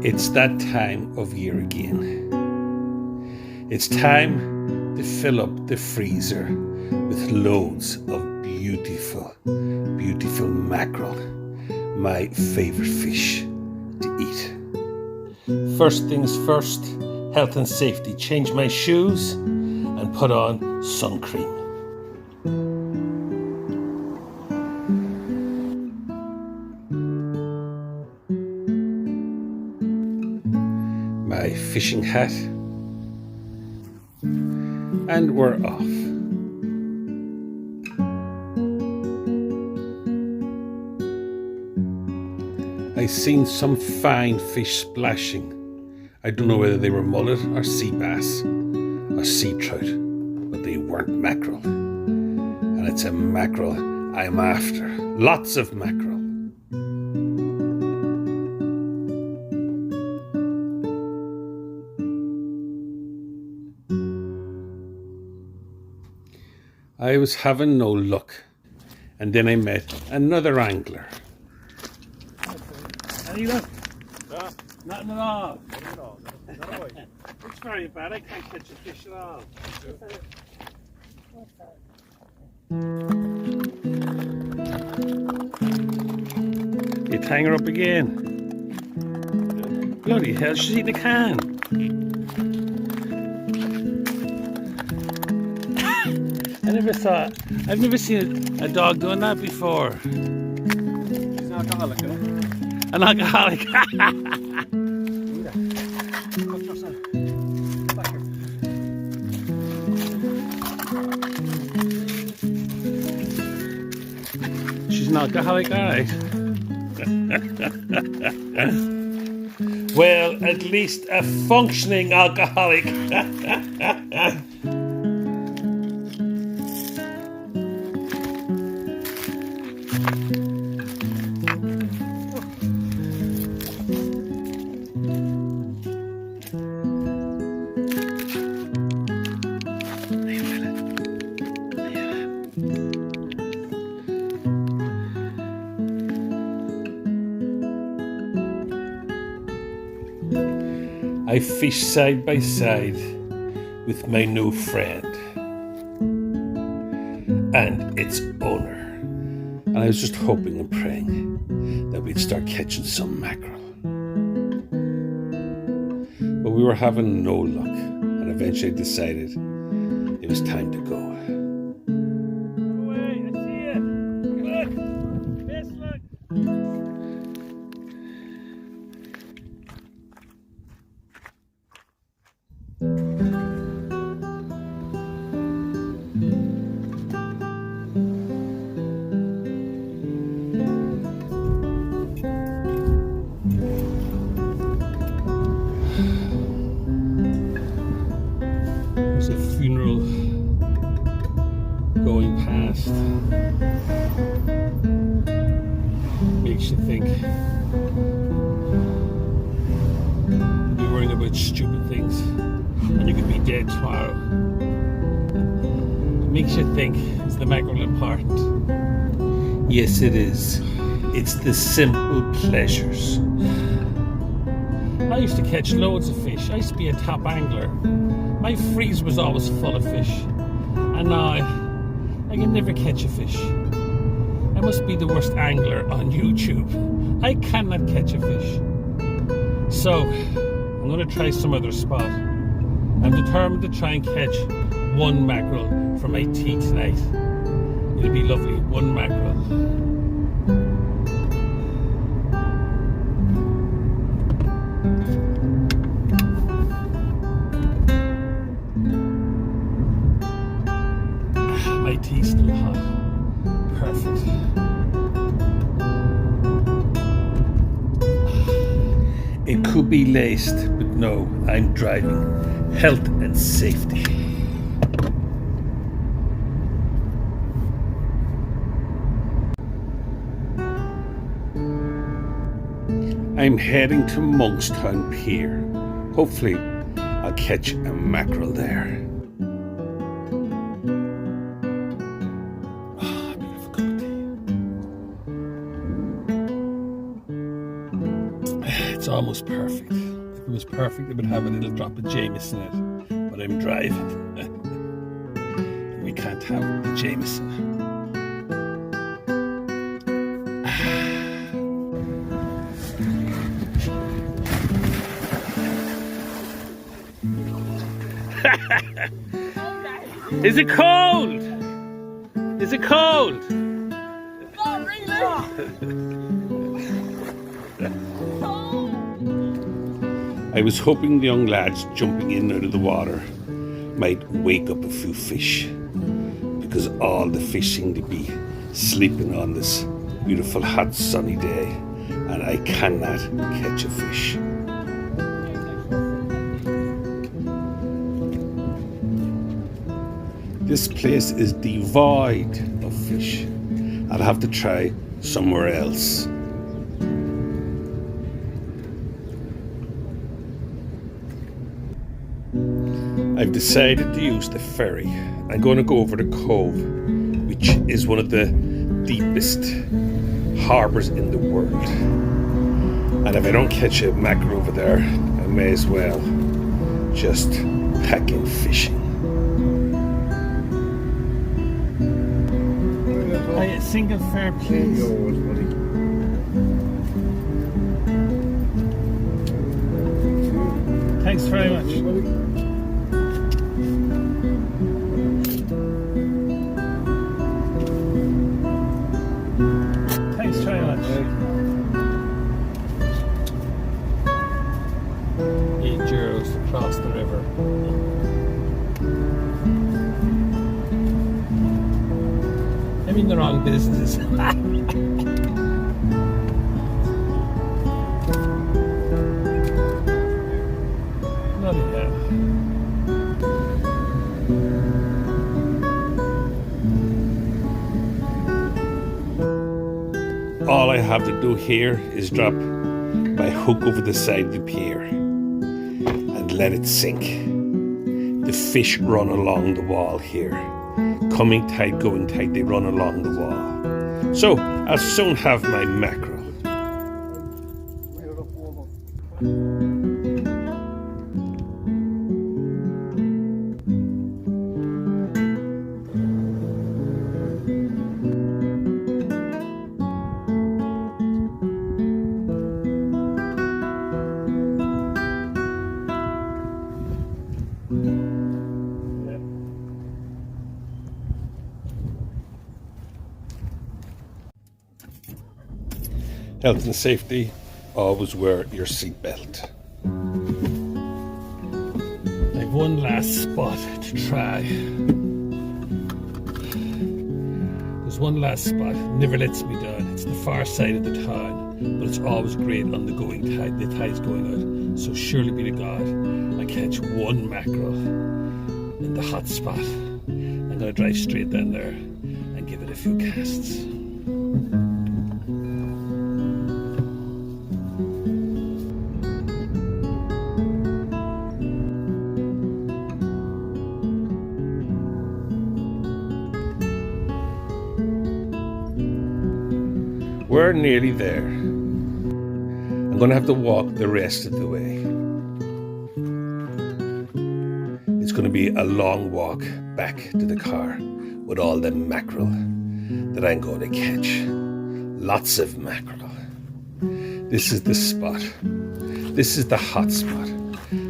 It's that time of year again. It's time to fill up the freezer with loads of beautiful, beautiful mackerel, my favorite fish to eat. First things first, health and safety. Change my shoes and put on sun cream. My fishing hat, and we're off. I seen some fine fish splashing. I don't know whether they were mullet or sea bass or sea trout, but they weren't mackerel. And it's a mackerel I'm after. Lots of mackerel. I was having no luck, and then I met another angler. Any luck? No. Nothing at all. It's very bad. I can't catch a fish at all. You hang her up again. Bloody hell, she's eating a can. I've never seen a dog doing that before. She's an alcoholic, you know? An alcoholic. She's an alcoholic, alright. Well, at least a functioning alcoholic. I fish side by side with my new friend and its owner, and I was just hoping and praying that we'd start catching some mackerel. But we were having no luck, and eventually I decided it was time to go. Away, I see it. Look, yes, look. There's a funeral going past. Makes you think. You'll be worrying about stupid things, and you could be dead tomorrow. Makes you think, is the mackerel important? Yes, it is. It's the simple pleasures. I used to catch loads of fish. I used to be a top angler. My freezer was always full of fish. And now I can never catch a fish. I must be the worst angler on YouTube. I cannot catch a fish. So, I'm going to try some other spot. I'm determined to try and catch one mackerel for my tea tonight. It'll be lovely, one mackerel. My tea's still hot. Perfect. It could be laced, but no, I'm driving. Health and safety. I'm heading to Monkstown Pier. Hopefully, I'll catch a mackerel there. almost perfect. If it was perfect, it would have a little drop of Jameson in it. But I'm driving. We can't have the Jameson. Is it cold? Is it cold? Not really. I was hoping the young lads jumping in out of the water might wake up a few fish, because all the fish seem to be sleeping on this beautiful hot sunny day, and I cannot catch a fish. This place is devoid of fish. I'll have to try somewhere else. I've decided to use the ferry. I'm going to go over the cove, which is one of the deepest harbours in the world. And if I don't catch a mackerel over there, I may as well just pack in fishing. A single fare, please. Thanks very much. Thanks very much. 8 euros to cross the river. I'm in the wrong business. Not yet. All I have to do here is drop my hook over the side of the pier and let it sink. The fish run along the wall here. Coming tight, going tight, they run along the wall. So I'll soon have my mackerel. Health and safety, always wear your seatbelt. I've one last spot to try. There's one last spot, never lets me down. It's the far side of the town, but it's always great on the going tide. The tide's going out, so surely be to God, I catch one mackerel in the hot spot. I'm gonna drive straight down there and give it a few casts. We're nearly there. I'm going to have to walk the rest of the way. It's going to be a long walk back to the car with all the mackerel that I'm going to catch. Lots of mackerel. This is the spot. This is the hot spot.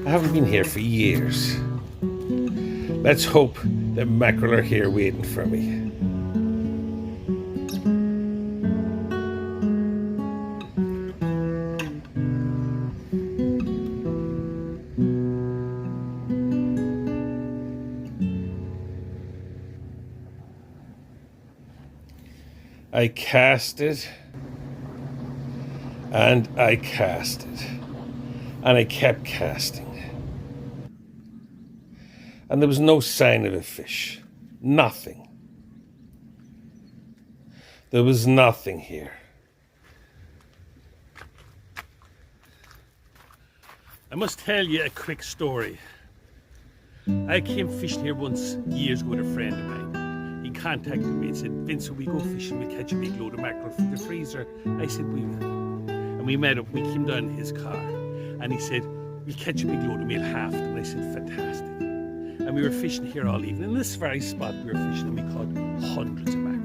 I haven't been here for years. Let's hope the mackerel are here waiting for me. I cast it, and I cast it, and I kept casting. And there was no sign of a fish. Nothing. There was nothing here. I must tell you a quick story. I came fishing here once years ago with a friend of mine. He contacted me and said, "Vince, will we go fishing? We'll catch a big load of mackerel from the freezer." I said, "We will." And And we met up, we came down in his car, and he said, we'll catch a big load and we'll half it. And I said, fantastic. And we were fishing here all evening. In this very spot we were fishing, and we caught hundreds of mackerel.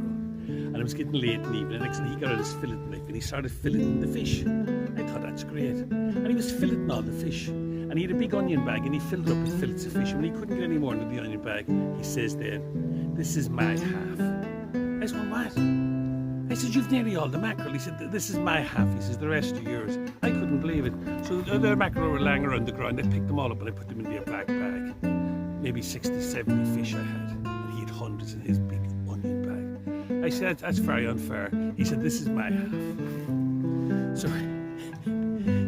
And it was getting late in the evening, and next thing he got out his fillet knife and he started filleting the fish. I thought, that's great. And he was filleting all the fish. And he had a big onion bag, and he filled it up with fillets of fish. And when he couldn't get any more into the onion bag, he says then, this is my half. I said, well, what? I said, you've nearly all the mackerel. He said, this is my half. He says, the rest are yours. I couldn't believe it. So the other mackerel were lying around the ground. I picked them all up and I put them in the black bag. Maybe 60, 70 fish I had. And he had hundreds in his big onion bag. I said, that's very unfair. He said, this is my half. So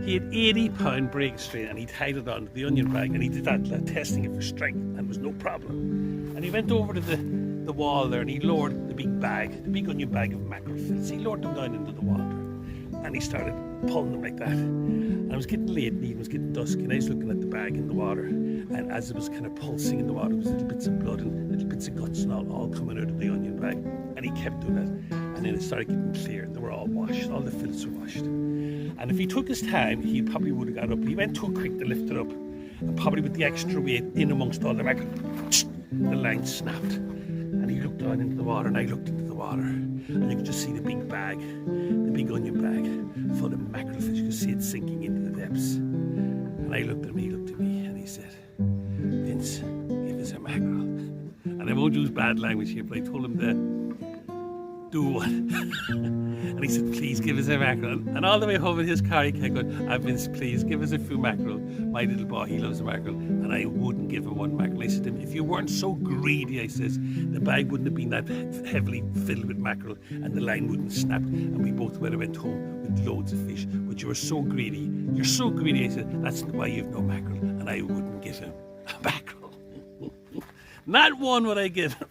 he had 80-pound break strain, and he tied it onto the onion bag, and he did that, testing it for strength, and it was no problem. And he went over to the wall there, and he lowered the big bag, the big onion bag of mackerel fillets. He lowered them down into the water, and he started pulling them like that. And it was getting late, and it was getting dusk, and I was looking at the bag in the water, and as it was kind of pulsing in the water, there was little bits of blood and little bits of guts and all coming out of the onion bag. And he kept doing that, and then it started getting clear, and they were all washed, all the fillets were washed. And if he took his time, he probably would have got up. He went too quick to lift it up, and probably with the extra weight in amongst all the mackerel, the line snapped. And he looked down into the water, and I looked into the water, and you could just see the big bag, the big onion bag full of mackerel fish. You could see it sinking into the depths. And I looked at him, he looked at me, and he said, Vince, give us a mackerel. And I won't use bad language here, but I told him to do one. And he said, please give us a mackerel. And all the way home in his car he kept going, Vince, please give us a few mackerel. My little boy, he loves mackerel. And I wouldn't give him one mackerel. I said to him, if you weren't so greedy, I says, the bag wouldn't have been that heavily filled with mackerel, and the line wouldn't have snapped, and we both would have went home with loads of fish. But you were so greedy. You're so greedy. I said, that's why you've no mackerel. And I wouldn't give him a mackerel. Not one would I give him.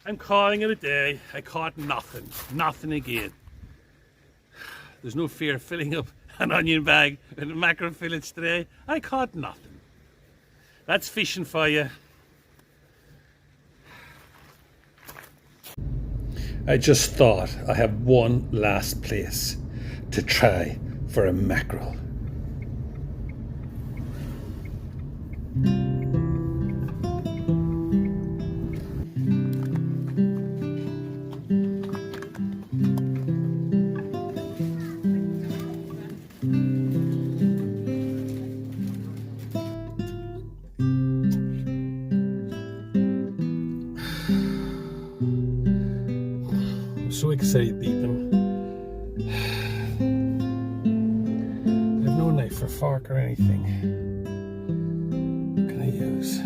I'm calling it a day. I caught nothing. Nothing again. There's no fear of filling up an onion bag with mackerel fillets today. I caught nothing. That's fishing for you. I just thought I have one last place to try for a mackerel. So excited to eat them. I have no knife or fork or anything. What can I use?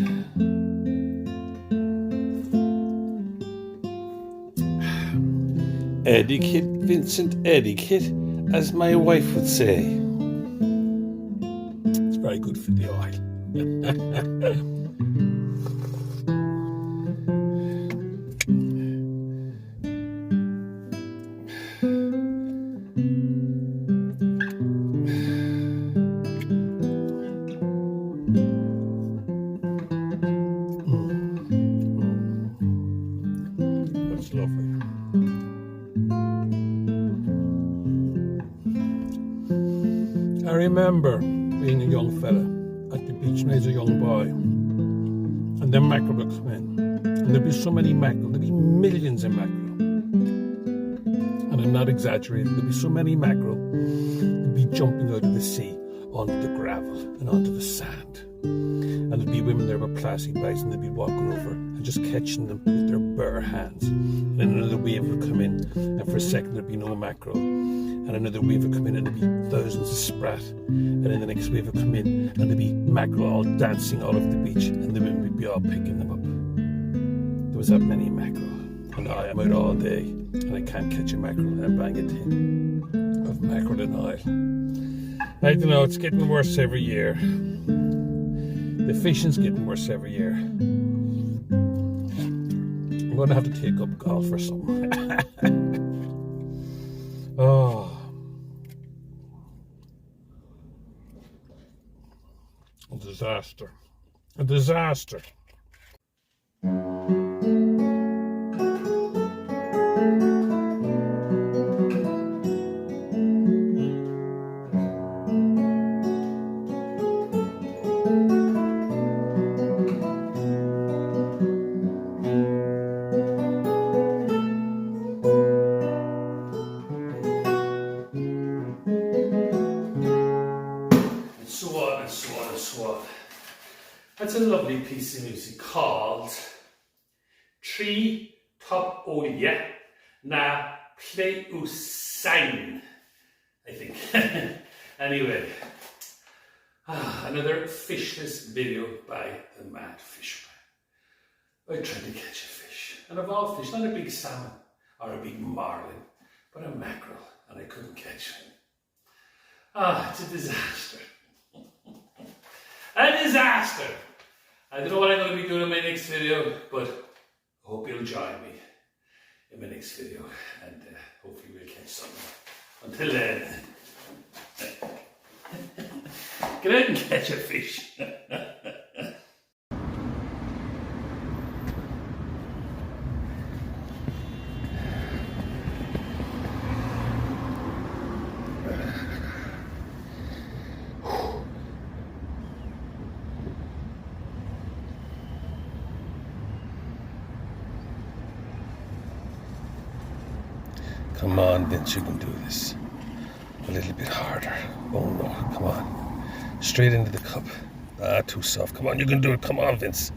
Etiquette, Vincent, etiquette, as my wife would say. It's very good for the oil. That's lovely. I remember being a young fella at the beach when I was a young boy, and then mackerel would come in, and there'd be so many mackerel, there'd be millions of mackerel, and I'm not exaggerating, there'd be so many mackerel, they'd be jumping out of the sea onto the gravel and onto the sand, and there'd be women there with plastic bags, and they'd be walking over and just catching them with their bare hands, and then another wave would come in, and for a second there'd be no mackerel, and another wave would come in, and there'd be thousands of sprat, and then the next wave would come in, and there'd be mackerel all dancing all over the beach, and the women would be all picking them up. There was that many mackerel, and I am out all day, and I can't catch a mackerel. I'm buying a tin of mackerel and oil. I don't know, it's getting worse every year. The fishing's getting worse every year. I'm going to have to take up golf or something. Oh. There's disaster. A disaster. That's a lovely piece of music called Tree Top Olia Na Play Usain, I think. Anyway, another fishless video by the Mad Fisherman. I tried to catch a fish, and of all fish, not a big salmon or a big marlin, but a mackerel, and I couldn't catch him. It's a disaster. A disaster! I don't know what I'm going to be doing in my next video, but I hope you'll join me in my next video, and hopefully we'll catch something. Until then, get out and catch a fish. Come on, Vince, you can do this. A little bit harder. Oh no, come on. Straight into the cup. Too soft. Come on, you can do it. Come on, Vince.